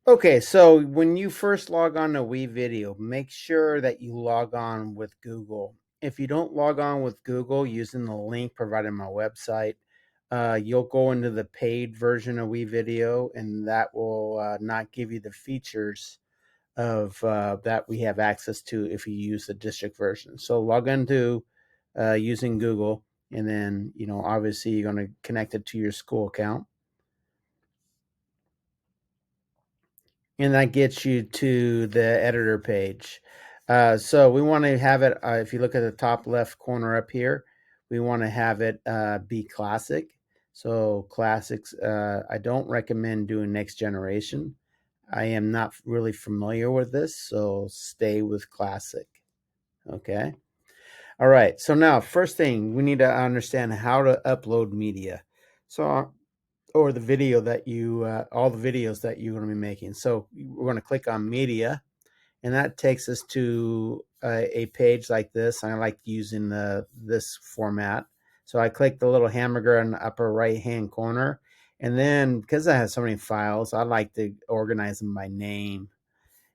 Okay, so when you first log on to WeVideo, make sure that you log on with Google. If you don't log on with Google using the link provided on my website, you'll go into the paid version of WeVideo, and that will not give you the features of that we have access to if you use the district version. So log into using Google, and then obviously you're going to connect it to your school account. And that gets you to the editor page. So we want to have it, if you look at the top left corner up here, we want to have it be classic. So classics, I don't recommend doing next generation. I am not really familiar with this, so stay with classic. Okay. All right. So now, first thing, we need to understand how to upload media. So or the video that you all the videos that you're going to be making. So we're going to click on media, and that takes us to a page like this. I like using this format. So I click the little hamburger in the upper right hand corner, and then because I have so many files, I like to organize them by name,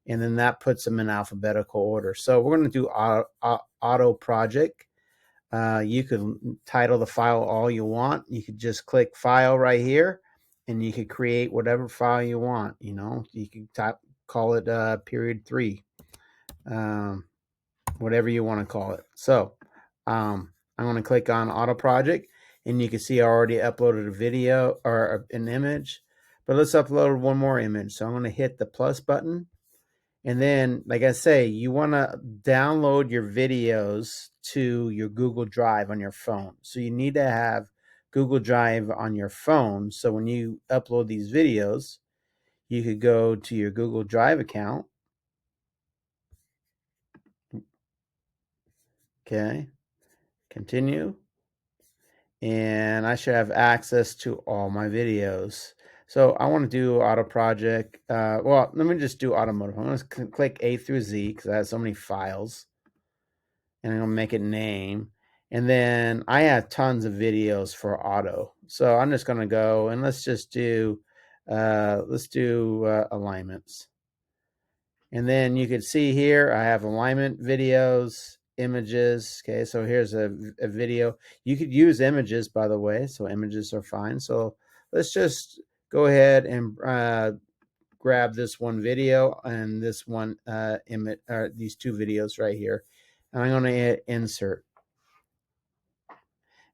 and then that puts them in alphabetical order. So we're going to do auto project. You could title the file all you want. You could just click file right here, and you could create whatever file you want. You could call it period 3, um, whatever you want to call it. So I'm going to click on auto project, and you can see I already uploaded a video or an image, but let's upload one more image. So I'm going to hit the plus button. And then, like I say, you want to download your videos to your Google Drive on your phone. So you need to have Google Drive on your phone. So when you upload these videos, you could go to your Google Drive account. Okay, continue. And I should have access to all my videos. So I want to do auto project. Well, let me just do automotive. I'm going to click A through Z because I have so many files. And I'm going to make it name. And then I have tons of videos for auto. So I'm just going to go and let's do alignments. And then you can see here, I have alignment videos, images. Okay, so here's a video. You could use images, by the way, so images are fine. So let's just go ahead and grab this one video and this one image, these two videos right here. And I'm going to hit insert.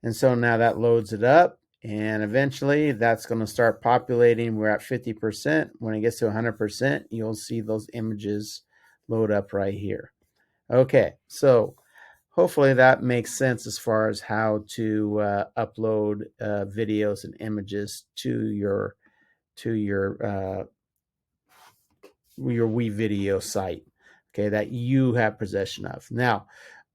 And so now that loads it up, and eventually that's going to start populating. We're at 50%. When it gets to 100%, you'll see those images load up right here. Okay, so hopefully that makes sense as far as how to upload videos and images to your WeVideo site, okay, that you have possession of. Now,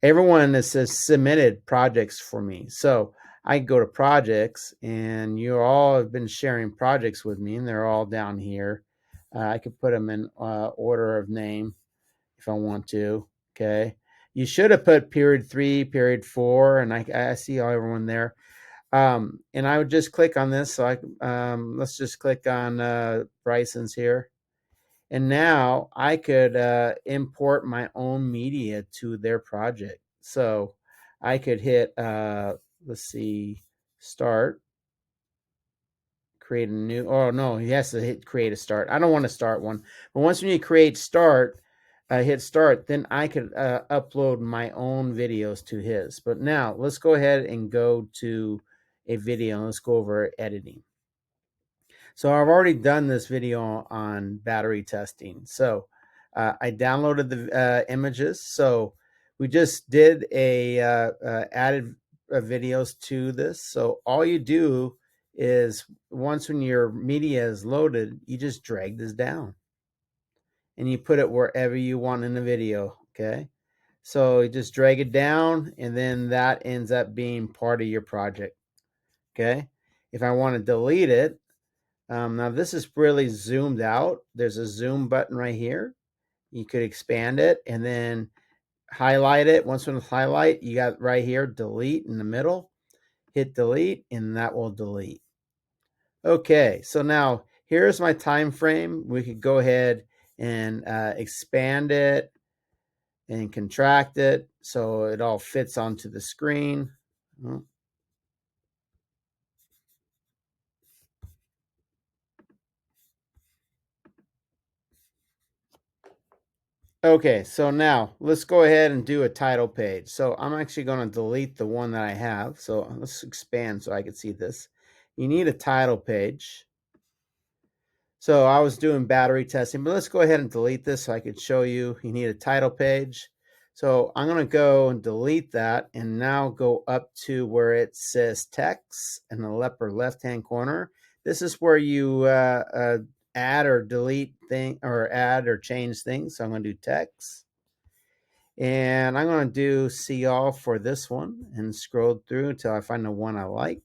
everyone that says submitted projects for me. So I go to projects, and you all have been sharing projects with me, and they're all down here. I could put them in order of name if I want to. Okay. You should have put period 3, period 4, and I see everyone there. And I would just click on this. So let's just click on Bryson's here. And now I could import my own media to their project. So I could hit, let's see, start, create a new, oh no, he has to hit create a start. I don't want to start one. But once when you create start, hit start, then I could upload my own videos to his. But now let's go ahead and go to a video. Let's go over editing. So I've already done this video on battery testing. So I downloaded the images. So we just did added videos to this. So all you do is once when your media is loaded, you just drag this down and you put it wherever you want in the video. Okay. So you just drag it down, and then that ends up being part of your project. Okay. If I want to delete it, now this is really zoomed out. There's a zoom button right here. You could expand it and then highlight it. Once it's highlight, you got right here, delete in the middle. Hit delete, and that will delete. Okay, so now here's my time frame. We could go ahead and expand it and contract it so it all fits onto the screen. Okay, so now let's go ahead and do a title page. So I'm actually going to delete the one that I have. So let's expand so I can see this. You need a title page. So I was doing battery testing, but let's go ahead and delete this so I could show you. You need a title page. So I'm going to go and delete that and now go up to where it says text in the upper left-hand corner. This is where you add or delete things or add or change things. So I'm going to do text. And I'm going to do see all for this one and scroll through until I find the one I like.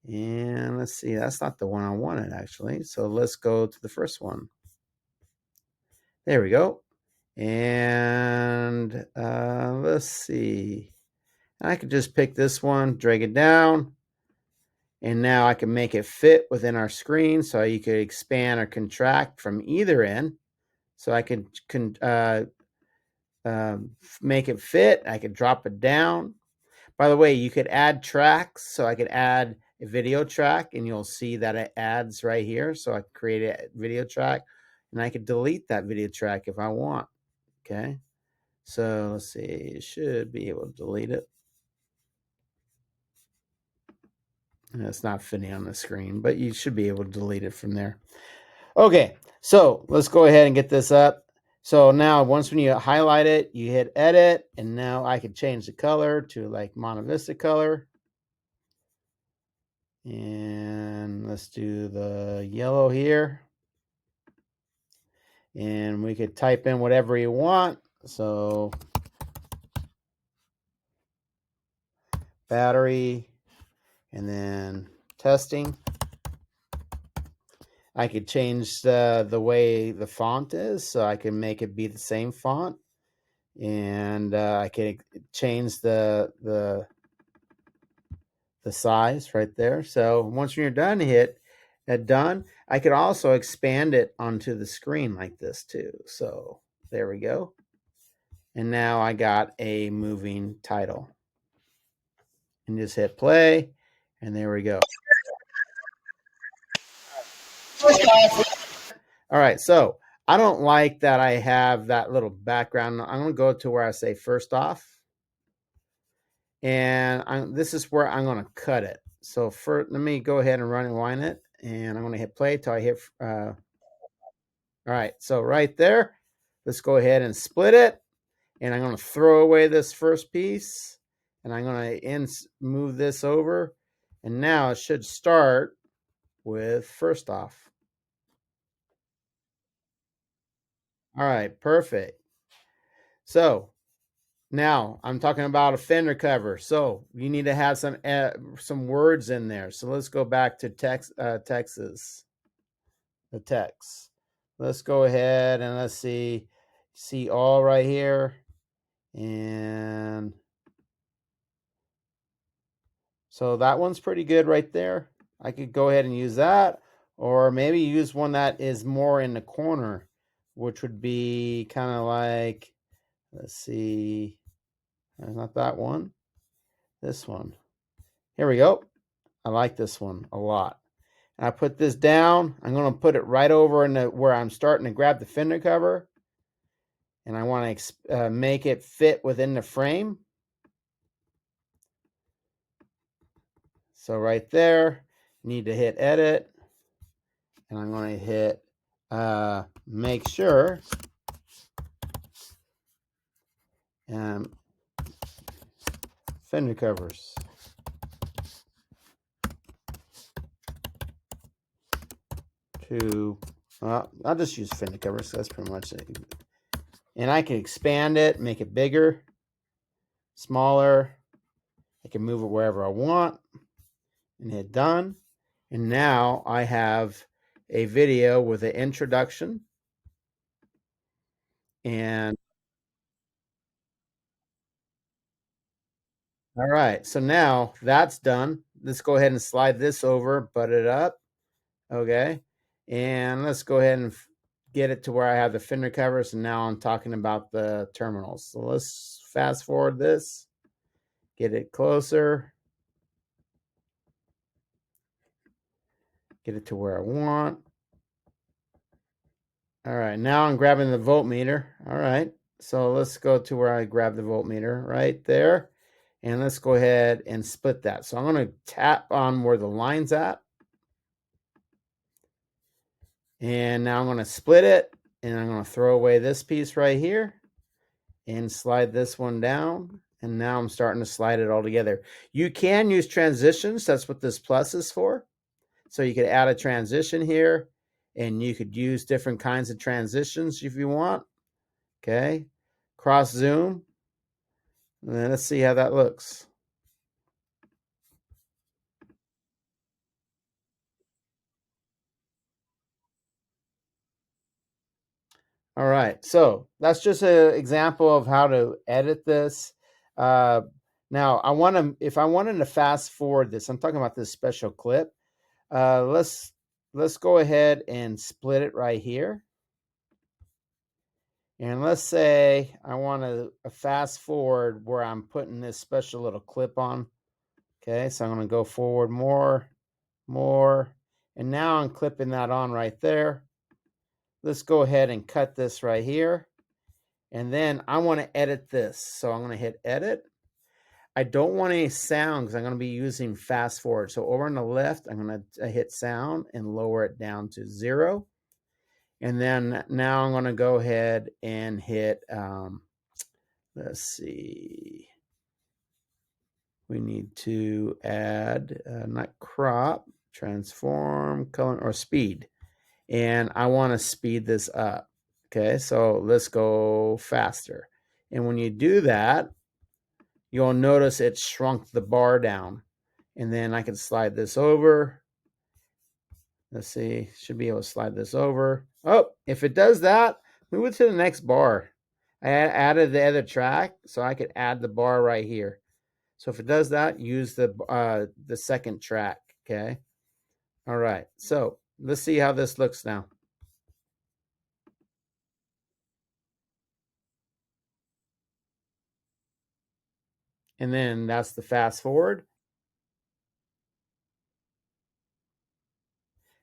And let's see, that's not the one I wanted actually. So let's go to the first one. There we go. And let's see. I could just pick this one, drag it down. And now I can make it fit within our screen. So you could expand or contract from either end. So I could make it fit. I could drop it down. By the way, you could add tracks. So I could add a video track and you'll see that it adds right here. So I create a video track and I could delete that video track if I want. Okay. So let's see, you should be able to delete it. And it's not fitting on the screen, but you should be able to delete it from there. Okay, so let's go ahead and get this up. So now once when you highlight it, you hit edit, and now I can change the color to like Monte Vista color. And let's do the yellow here. And we could type in whatever you want. So battery, and then testing. I could change the way the font is, so I can make it be the same font, and I can change the size right there. So once you're done, hit done. I could also expand it onto the screen like this too. So there we go. And now I got a moving title. And just hit play, and there we go. All right, so I don't like that I have that little background. I'm going to go to where I say first off. And this is where I'm going to cut it. So let me go ahead and run and wind it. And I'm going to hit play till I hit. All right, so right there, let's go ahead and split it. And I'm going to throw away this first piece. And I'm going to move this over. And now it should start with first off. All right, perfect. So now I'm talking about a fender cover. So you need to have some words in there. So let's go back to Texas, the text. Let's go ahead and let's see all right here. And so that one's pretty good right there. I could go ahead and use that, or maybe use one that is more in the corner, which would be kind of like, let's see, not that one, this one. Here we go. I like this one a lot. And I put this down. I'm going to put it right over in where I'm starting to grab the fender cover. And I want to make it fit within the frame. So right there, need to hit edit. And I'm going to hit make sure. Fender covers. I'll just use fender covers. So that's pretty much it. And I can expand it, make it bigger, smaller. I can move it wherever I want and hit done. And now I have a video with an introduction. And all right, so now that's done. Let's go ahead and slide this over, butt it up. Okay. And let's go ahead and get it to where I have the fender covers, and now I'm talking about the terminals. So let's fast forward this, get it closer, get it to where I want. All right, now I'm grabbing the voltmeter. All right, so let's go to where I grab the voltmeter right there. And let's go ahead and split that. So I'm going to tap on where the line's at. And now I'm going to split it. And I'm going to throw away this piece right here and slide this one down. And now I'm starting to slide it all together. You can use transitions. That's what this plus is for. So you could add a transition here, and you could use different kinds of transitions if you want. Okay. Cross zoom. And then let's see how that looks. All right, so that's just an example of how to edit this. Uh, Now, if I wanted to fast forward this, I'm talking about this special clip. Let's go ahead and split it right here. And let's say I want to fast forward where I'm putting this special little clip on. Okay, so I'm going to go forward more, and now I'm clipping that on right there. Let's go ahead and cut this right here. And then I want to edit this. So I'm going to hit edit. I don't want any sound because I'm going to be using fast forward. So over on the left, I'm going to hit sound and lower it down to 0. And then now I'm going to go ahead and hit, let's see. We need to add, not crop, transform, color, or speed. And I want to speed this up. Okay, so let's go faster. And when you do that, you'll notice it shrunk the bar down. And then I can slide this over. Let's see, should be able to slide this over. Oh, if it does that, move it to the next bar. I added the other track, so I could add the bar right here. So if it does that, use the second track, okay? All right, so let's see how this looks now. And then that's the fast forward.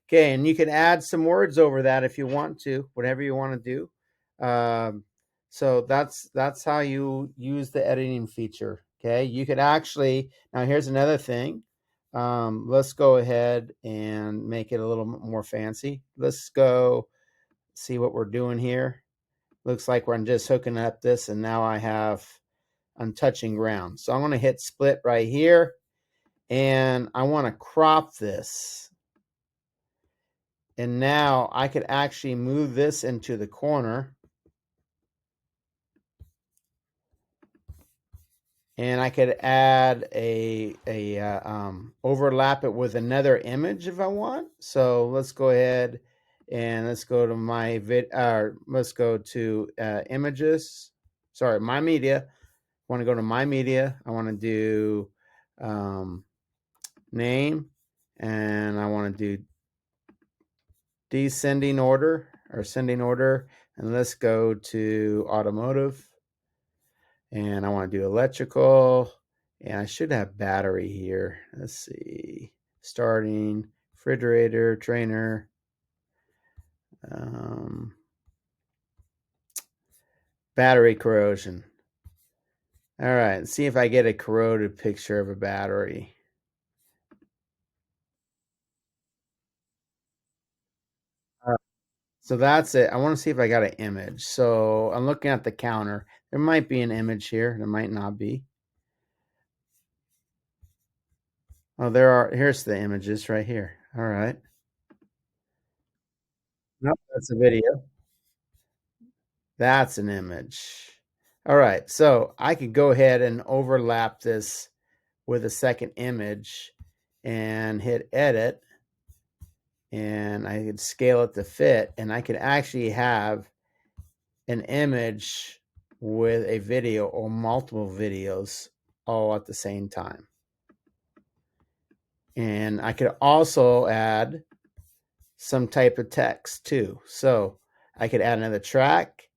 Okay, and you can add some words over that if you want to, whatever you want to do. So that's how you use the editing feature. Okay, you could actually, now here's another thing. Let's go ahead and make it a little more fancy. Let's go see what we're doing here. Looks like I'm just hooking up this, and now I'm touching ground. So I'm going to hit split right here, and I want to crop this. And now I could actually move this into the corner. And I could add overlap it with another image if I want. So let's go ahead and let's go to let's go to images. Sorry, my media. I want to go to my media. I want to do name, and I want to do descending order or ascending order, and let's go to automotive, and I want to do electrical, and I should have battery here. Let's see, starting refrigerator, trainer, battery corrosion. All right, let's see if I get a corroded picture of a battery. So that's it. I want to see if I got an image. So I'm looking at the counter. There might be an image here. There might not be. Oh, here's the images right here. All right. Nope, that's a video. That's an image. All right. So I could go ahead and overlap this with a second image and hit edit. And I could scale it to fit. And I could actually have an image with a video or multiple videos all at the same time. And I could also add some type of text too. So I could add another track,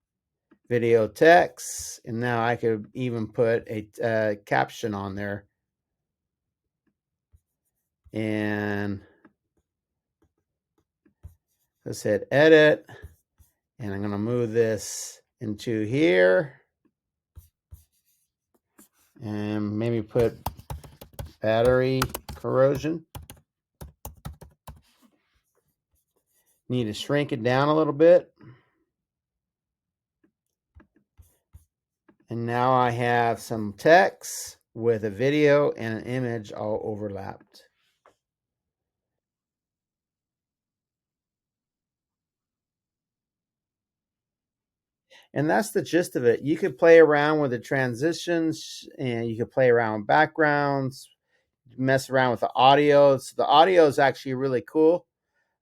video text, and now I could even put a caption on there. And let's hit edit, and I'm going to move this into here and maybe put battery corrosion. Need to shrink it down a little bit. And now I have some text with a video and an image all overlapped. And that's the gist of it. You could play around with the transitions, and you could play around with backgrounds, mess around with the audio. So the audio is actually really cool.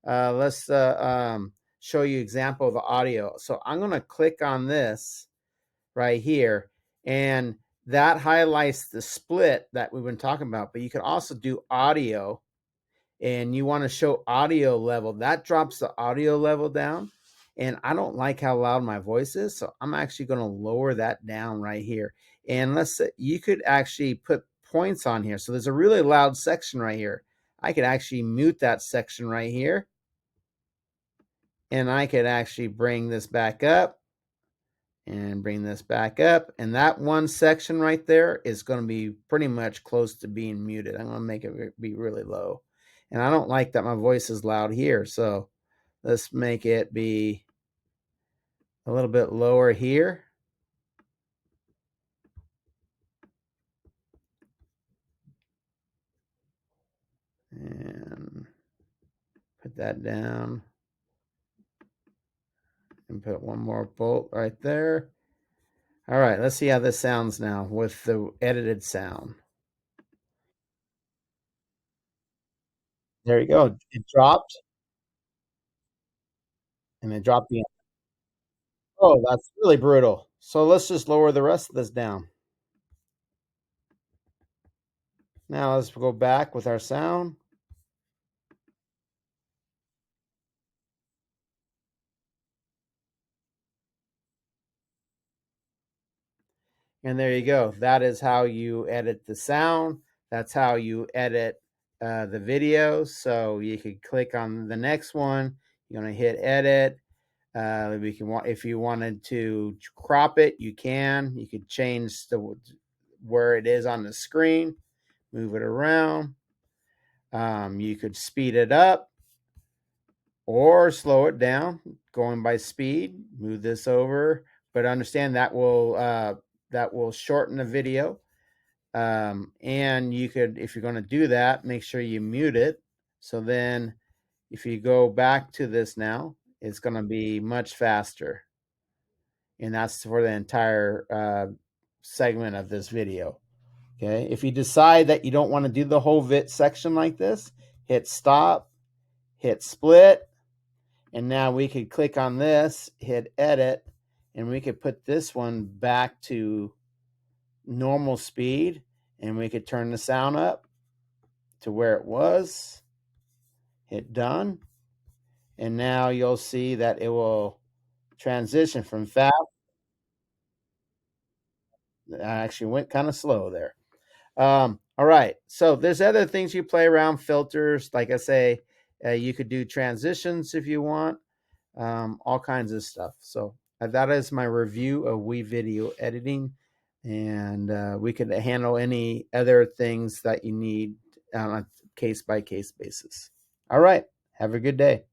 Let's show you example of the audio. So I'm going to click on this right here, and that highlights the split that we've been talking about. But you can also do audio, and you want to show audio level. That drops the audio level down. And I don't like how loud my voice is, so I'm actually going to lower that down right here. And let's say you could actually put points on here. So there's a really loud section right here. I could actually mute that section right here. And I could actually bring this back up and bring this back up. And that one section right there is going to be pretty much close to being muted. I'm going to make it be really low. And I don't like that my voice is loud here. So let's make it be a little bit lower here. And put that down. And put one more bolt right there. All right, let's see how this sounds now with the edited sound. There you go. It dropped. And it dropped the. Oh, that's really brutal. So let's just lower the rest of this down. Now let's go back with our sound. And there you go. That is how you edit the sound. That's how you edit the video. So you could click on the next one. You're going to hit edit. We can if you wanted to crop it, you can. You could change the where it is on the screen, move it around. You could speed it up or slow it down, going by speed. Move this over, but understand that will shorten the video. And you could, if you're going to do that, make sure you mute it. So then, if you go back to this now, it's going to be much faster. And that's for the entire segment of this video. Okay. If you decide that you don't want to do the whole section like this, hit stop, hit split, and now we could click on this, hit edit, and we could put this one back to normal speed, and we could turn the sound up to where it was, hit done, and now you'll see that it will transition from fast. I actually went kind of slow there. All right. So there's other things you play around, filters. Like I say, you could do transitions if you want, all kinds of stuff. So that is my review of WeVideo editing, and we could handle any other things that you need on a case by case basis. All right. Have a good day.